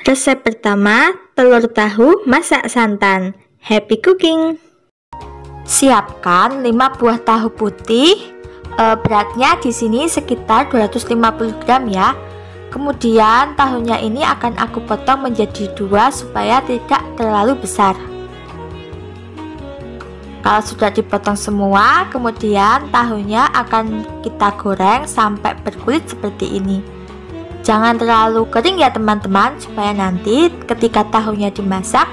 Resep pertama, telur tahu masak santan. Happy cooking! Siapkan 5 buah tahu putih. Beratnya di sini sekitar 250 gram ya. Kemudian tahunya ini akan aku potong menjadi 2 supaya tidak terlalu besar. Kalau sudah dipotong semua, kemudian tahunya akan kita goreng sampai berkulit seperti ini. Jangan terlalu kering ya teman-teman, supaya nanti ketika tahunya dimasak,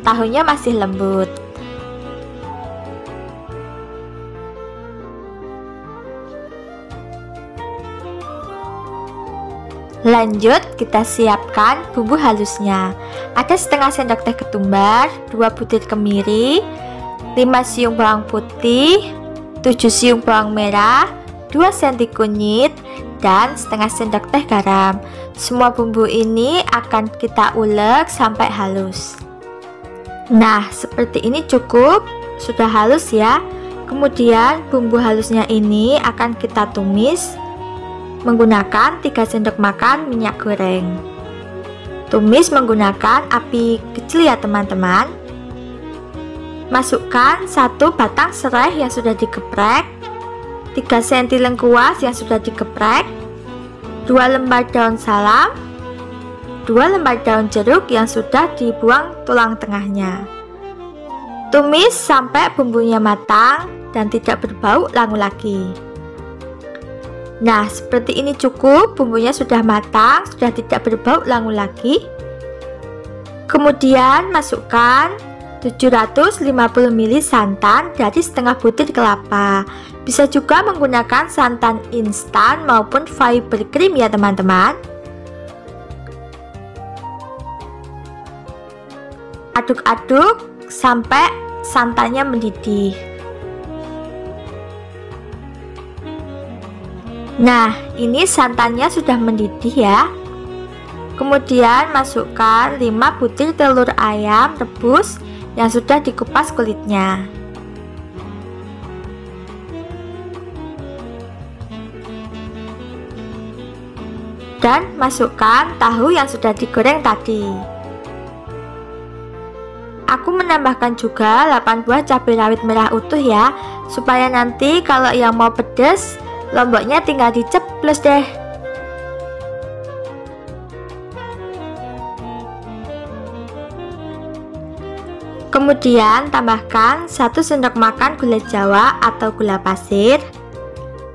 tahunya masih lembut. Lanjut, kita siapkan bumbu halusnya. Ada setengah sendok teh ketumbar, 2 butir kemiri, 5 siung bawang putih, 7 siung bawang merah, 2 senti kunyit, dan setengah sendok teh garam. Semua bumbu ini akan kita ulek sampai halus. Nah, seperti ini cukup, sudah halus ya. Kemudian bumbu halusnya ini akan kita tumis menggunakan 3 sendok makan minyak goreng. Tumis menggunakan api kecil ya teman-teman. Masukkan 1 batang serai yang sudah digeprek, 3 senti lengkuas yang sudah digeprek, 2 lembar daun salam, 2 lembar daun jeruk yang sudah dibuang tulang tengahnya. Tumis sampai bumbunya matang dan tidak berbau langu lagi. Nah, seperti ini cukup, bumbunya sudah matang, sudah tidak berbau langu lagi. Kemudian masukkan 750 ml santan dari setengah butir kelapa. Bisa juga menggunakan santan instan maupun fiber cream ya teman-teman. Aduk-aduk sampai santannya mendidih. Nah, ini santannya sudah mendidih ya. Kemudian masukkan 5 butir telur ayam rebus yang sudah dikupas kulitnya. Dan masukkan tahu yang sudah digoreng tadi. Aku menambahkan juga 8 buah cabai rawit merah utuh ya, supaya nanti kalau yang mau pedas, lomboknya tinggal diceplos deh. Kemudian tambahkan 1 sendok makan gula jawa atau gula pasir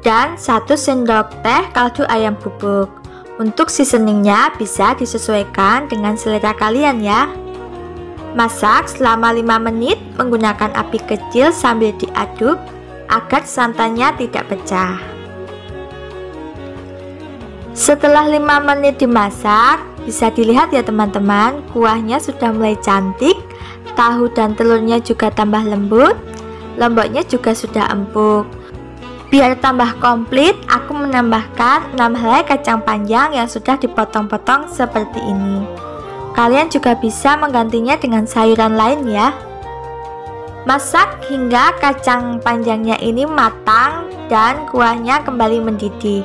dan 1 sendok teh kaldu ayam bubuk. Untuk seasoningnya bisa disesuaikan dengan selera kalian ya. Masak selama 5 menit menggunakan api kecil sambil diaduk agar santannya tidak pecah. Setelah 5 menit dimasak, bisa dilihat ya teman-teman, kuahnya sudah mulai cantik. Tahu dan telurnya juga tambah lembut, lomboknya juga sudah empuk. Biar tambah komplit, aku menambahkan 6 helai kacang panjang yang sudah dipotong-potong seperti ini. Kalian juga bisa menggantinya dengan sayuran lain ya. Masak hingga kacang panjangnya ini matang dan kuahnya kembali mendidih.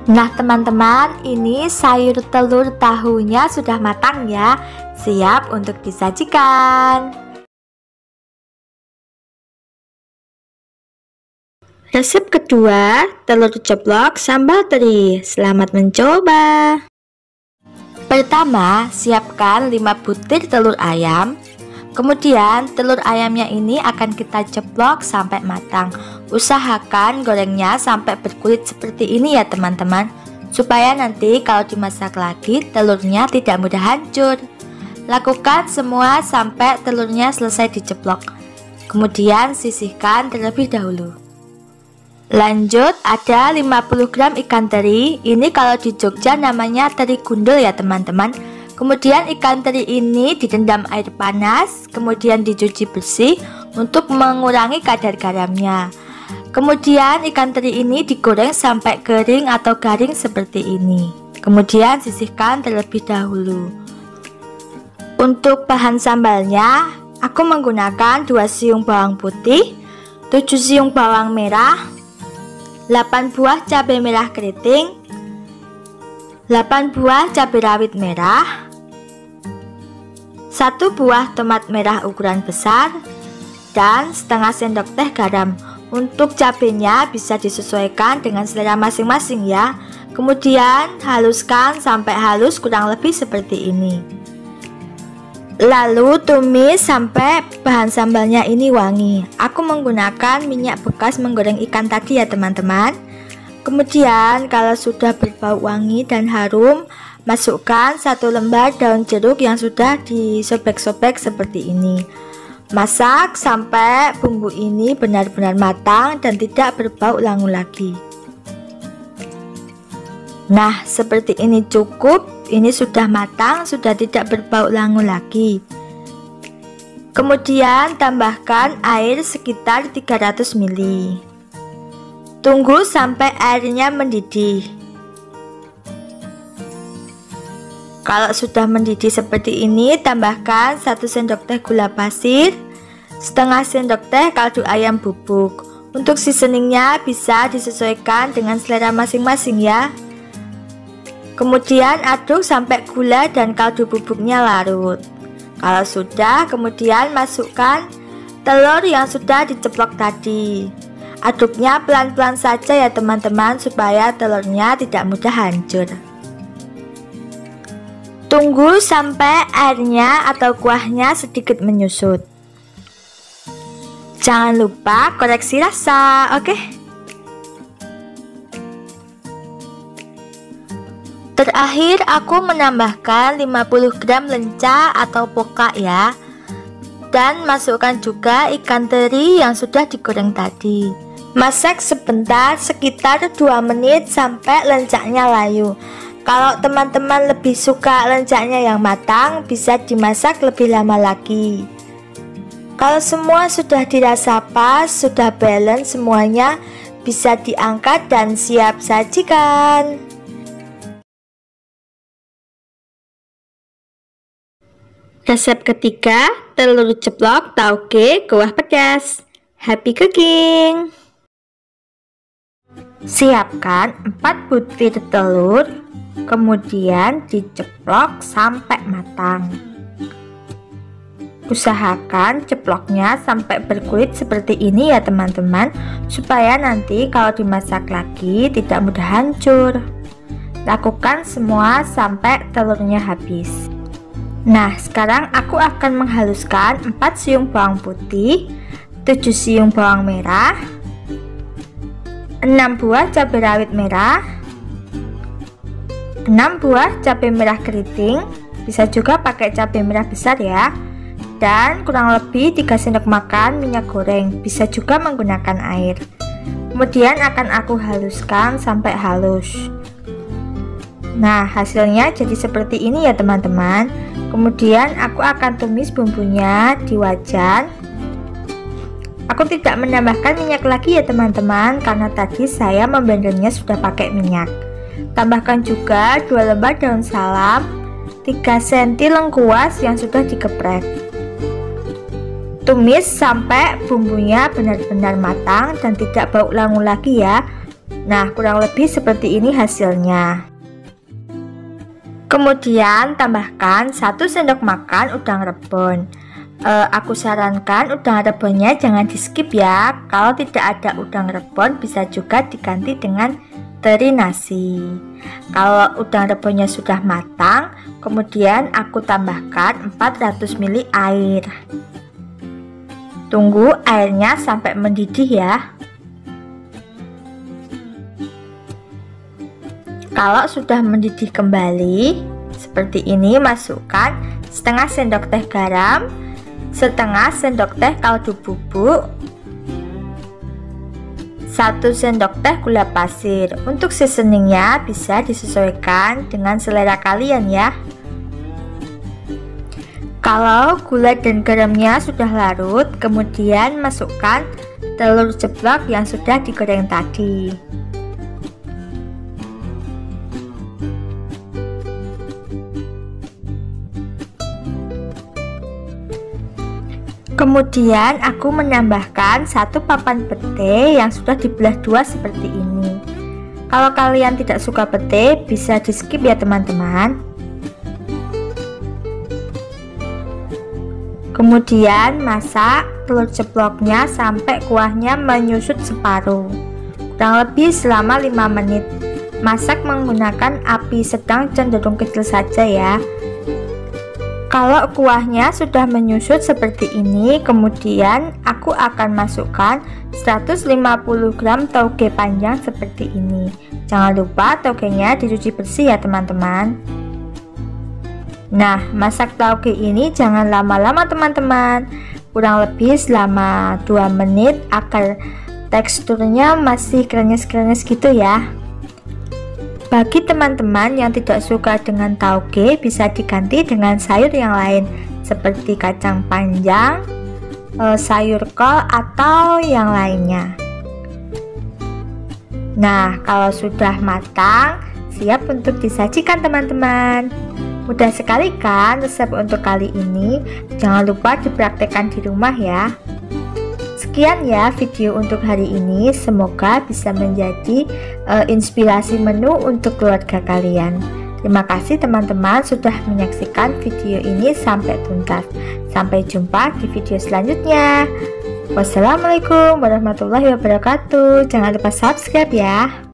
Nah teman-teman, ini sayur telur tahunya sudah matang ya, siap untuk disajikan. Resep kedua, telur ceplok sambal teri. Selamat mencoba. Pertama, siapkan 5 butir telur ayam. Kemudian telur ayamnya ini akan kita ceplok sampai matang. Usahakan gorengnya sampai berkulit seperti ini ya teman-teman, supaya nanti kalau dimasak lagi telurnya tidak mudah hancur. Lakukan semua sampai telurnya selesai diceplok. Kemudian sisihkan terlebih dahulu. Lanjut, ada 50 gram ikan teri. Ini kalau di Jogja namanya teri gundul ya teman-teman. Kemudian ikan teri ini direndam air panas, kemudian dicuci bersih untuk mengurangi kadar garamnya. Kemudian ikan teri ini digoreng sampai kering atau garing seperti ini. Kemudian sisihkan terlebih dahulu. Untuk bahan sambalnya, aku menggunakan 2 siung bawang putih, 7 siung bawang merah, 8 buah cabai merah keriting, 8 buah cabai rawit merah, 1 buah tomat merah ukuran besar, dan setengah sendok teh garam. Untuk cabenya bisa disesuaikan dengan selera masing-masing ya. Kemudian haluskan sampai halus kurang lebih seperti ini. Lalu tumis sampai bahan sambalnya ini wangi. Aku menggunakan minyak bekas menggoreng ikan tadi ya teman-teman. Kemudian kalau sudah berbau wangi dan harum, masukkan 1 lembar daun jeruk yang sudah disobek-sobek seperti ini. Masak sampai bumbu ini benar-benar matang dan tidak berbau langu lagi. Nah, seperti ini cukup. Ini sudah matang, sudah tidak berbau langu lagi. Kemudian tambahkan air sekitar 300 ml. Tunggu sampai airnya mendidih. Kalau sudah mendidih seperti ini, tambahkan 1 sendok teh gula pasir, setengah sendok teh kaldu ayam bubuk. Untuk seasoningnya bisa disesuaikan dengan selera masing-masing ya. Kemudian aduk sampai gula dan kaldu bubuknya larut. Kalau sudah, kemudian masukkan telur yang sudah diceplok tadi. Aduknya pelan-pelan saja ya teman-teman, supaya telurnya tidak mudah hancur. Tunggu sampai airnya atau kuahnya sedikit menyusut. Jangan lupa koreksi rasa, oke? Terakhir aku menambahkan 50 gram lenca atau pokak ya. Dan masukkan juga ikan teri yang sudah digoreng tadi. Masak sebentar sekitar 2 menit sampai lencaknya layu. Kalau teman-teman lebih suka lencaknya yang matang, bisa dimasak lebih lama lagi. Kalau semua sudah dirasa pas, sudah balance semuanya, bisa diangkat dan siap sajikan. Resep ketiga, telur ceplok tauge kuah pedas. Happy cooking! Siapkan 4 butir telur, kemudian diceplok sampai matang. Usahakan ceploknya sampai berkulit seperti ini ya teman-teman, supaya nanti kalau dimasak lagi tidak mudah hancur. Lakukan semua sampai telurnya habis. Nah, sekarang aku akan menghaluskan 4 siung bawang putih, 7 siung bawang merah, 6 buah cabai rawit merah, 6 buah cabai merah keriting, bisa juga pakai cabai merah besar ya, dan kurang lebih 3 sendok makan minyak goreng, bisa juga menggunakan air. Kemudian akan aku haluskan sampai halus. Nah, hasilnya jadi seperti ini ya teman-teman. Kemudian aku akan tumis bumbunya di wajan. Aku tidak menambahkan minyak lagi ya teman-teman, karena tadi saya memblendernya sudah pakai minyak. Tambahkan juga 2 lembar daun salam, 3 cm lengkuas yang sudah digeprek. Tumis sampai bumbunya benar-benar matang dan tidak bau langu lagi ya. Nah, kurang lebih seperti ini hasilnya. Kemudian tambahkan 1 sendok makan udang rebon. Aku sarankan udang rebonnya jangan di skip ya. Kalau tidak ada udang rebon, bisa juga diganti dengan teri nasi. Kalau udang rebonnya sudah matang, kemudian aku tambahkan 400 ml air. Tunggu airnya sampai mendidih ya. Kalau sudah mendidih kembali seperti ini, masukkan setengah sendok teh garam, setengah sendok teh kaldu bubuk, 1 sendok teh gula pasir. Untuk seasoningnya bisa disesuaikan dengan selera kalian ya. Kalau gula dan garamnya sudah larut, kemudian masukkan telur ceplok yang sudah digoreng tadi. Kemudian aku menambahkan 1 papan pete yang sudah dibelah 2 seperti ini. Kalau kalian tidak suka pete, bisa di skip ya teman-teman. Kemudian masak telur ceploknya sampai kuahnya menyusut separuh, kurang lebih selama 5 menit. Masak menggunakan api sedang cenderung kecil saja ya. Kalau kuahnya sudah menyusut seperti ini, kemudian aku akan masukkan 150 gram tauge panjang seperti ini. Jangan lupa taugenya dicuci bersih ya teman-teman. Nah, masak tauge ini jangan lama-lama teman-teman, kurang lebih selama 2 menit agar teksturnya masih krenyes-krenyes gitu ya. Bagi teman-teman yang tidak suka dengan tauge, bisa diganti dengan sayur yang lain seperti kacang panjang, sayur kol, atau yang lainnya. Nah, kalau sudah matang, siap untuk disajikan teman-teman. Mudah sekali kan resep untuk kali ini? Jangan lupa dipraktekkan di rumah ya. Sekian ya video untuk hari ini, semoga bisa menjadi inspirasi menu untuk keluarga kalian. Terima kasih teman-teman sudah menyaksikan video ini sampai tuntas. Sampai jumpa di video selanjutnya. Wassalamualaikum warahmatullahi wabarakatuh. Jangan lupa subscribe ya.